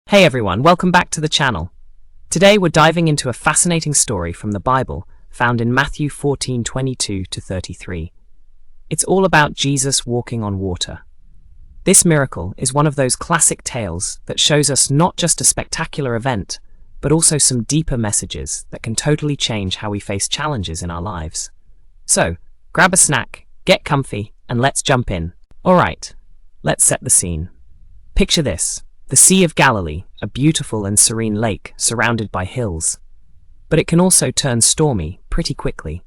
Hey everyone, welcome back to the channel. Today we're diving into a fascinating story from the Bible found in Matthew 14:22-33. It's all about Jesus walking on water. This miracle is one of those classic tales that shows us not just a spectacular event, but also some deeper messages that can totally change how we face challenges in our lives. So, grab a snack, get comfy, and let's jump in. Alright, let's set the scene. Picture this. The Sea of Galilee, a beautiful and serene lake surrounded by hills. But it can also turn stormy pretty quickly.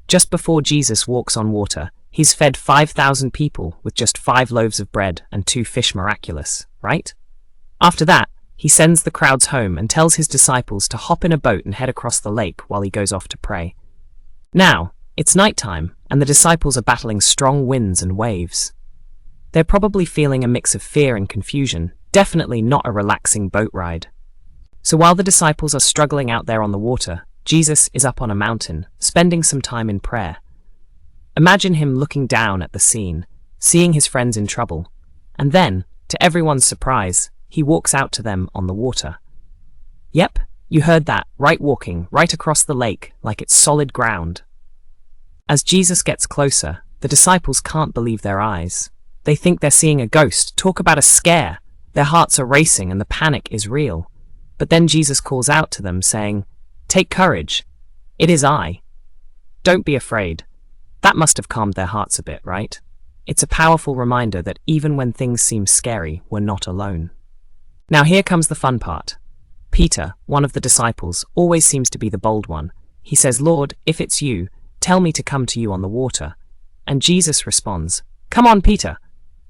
Just before Jesus walks on water, he's fed 5,000 people with just 5 loaves of bread and 2 fish miraculous, right? After that, he sends the crowds home and tells his disciples to hop in a boat and head across the lake while he goes off to pray. Now, it's nighttime, and the disciples are battling strong winds and waves. They're probably feeling a mix of fear and confusion. Definitely not a relaxing boat ride. So while the disciples are struggling out there on the water, Jesus is up on a mountain, spending some time in prayer. Imagine him looking down at the scene, seeing his friends in trouble, and then, to everyone's surprise, he walks out to them on the water. Yep, you heard that, right, walking right across the lake like it's solid ground. As Jesus gets closer, the disciples can't believe their eyes. They think they're seeing a ghost. Talk about a scare! Their hearts are racing and the panic is real. But then Jesus calls out to them, saying, "Take courage. It is I. Don't be afraid." That must have calmed their hearts a bit, right? It's a powerful reminder that even when things seem scary, we're not alone. Now here comes the fun part. Peter, one of the disciples, always seems to be the bold one. He says, "Lord, if it's you, tell me to come to you on the water." And Jesus responds, "Come on, Peter."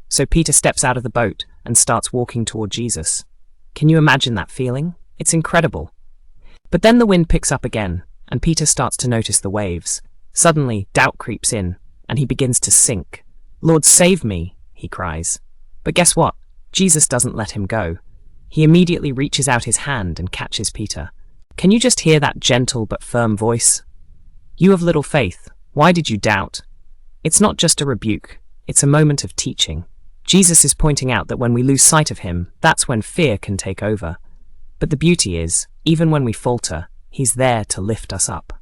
So Peter steps out of the boat and starts walking toward Jesus. Can you imagine that feeling? It's incredible. But then the wind picks up again, and Peter starts to notice the waves. Suddenly, doubt creeps in, and he begins to sink. "Lord, save me," he cries. But guess what? Jesus doesn't let him go. He immediately reaches out his hand and catches Peter. Can you just hear that gentle but firm voice? "You have little faith. Why did you doubt?" It's not just a rebuke. It's a moment of teaching. Jesus is pointing out that when we lose sight of him, that's when fear can take over. But the beauty is, even when we falter, he's there to lift us up.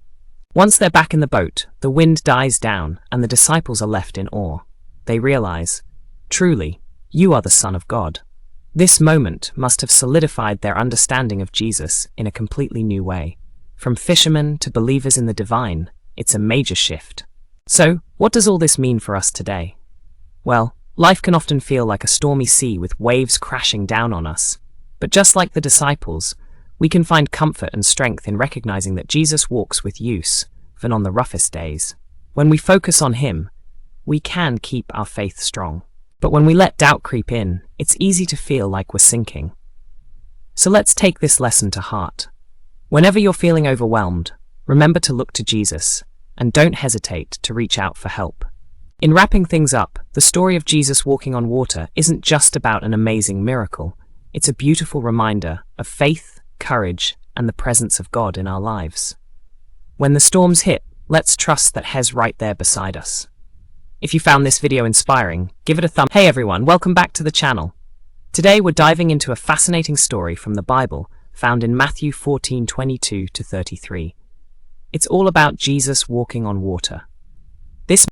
Once they're back in the boat, the wind dies down and the disciples are left in awe. They realize, truly, you are the Son of God. This moment must have solidified their understanding of Jesus in a completely new way. From fishermen to believers in the divine, it's a major shift. So, what does all this mean for us today? Well, life can often feel like a stormy sea with waves crashing down on us. But just like the disciples, we can find comfort and strength in recognizing that Jesus walks with use, even on the roughest days. When we focus on him, we can keep our faith strong. But when we let doubt creep in, it's easy to feel like we're sinking. So let's take this lesson to heart. Whenever you're feeling overwhelmed, remember to look to Jesus, and don't hesitate to reach out for help. In wrapping things up, the story of Jesus walking on water isn't just about an amazing miracle. It's a beautiful reminder of faith, courage, and the presence of God in our lives. When the storms hit, let's trust that He's right there beside us. If you found this video inspiring, give it a thumb. Hey everyone, welcome back to the channel. Today we're diving into a fascinating story from the Bible found in Matthew 14:22-33. It's all about Jesus walking on water. This